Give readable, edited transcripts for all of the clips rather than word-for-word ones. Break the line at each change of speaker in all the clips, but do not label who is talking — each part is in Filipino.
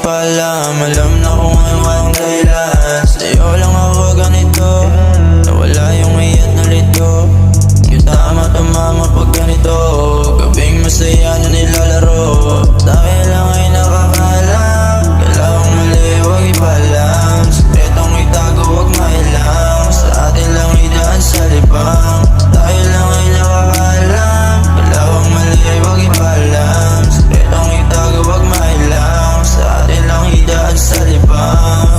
pa alam na kung ano ang dahilan. Sa'yo lang ako ganito, nawala yung iyat na lito. Yung tama pag ganito, gabing masaya na nilalaro. Dahil lang ay nakakaalam, galawang mali huwag ipalam. Sikretong itago huwag mailang, sa atin lang idaan sa libang. Dahil lang ay nakakaalam, galawang mali huwag ipalam. Sikretong itago huwag mailang, sa atin lang idaan sa libang.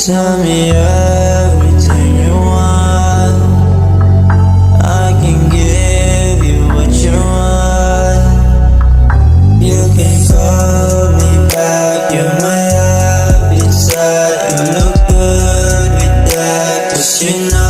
Tell me everything you want, I can give you what you want. You can call me back, you're my happy side. You look good with that, 'cause you know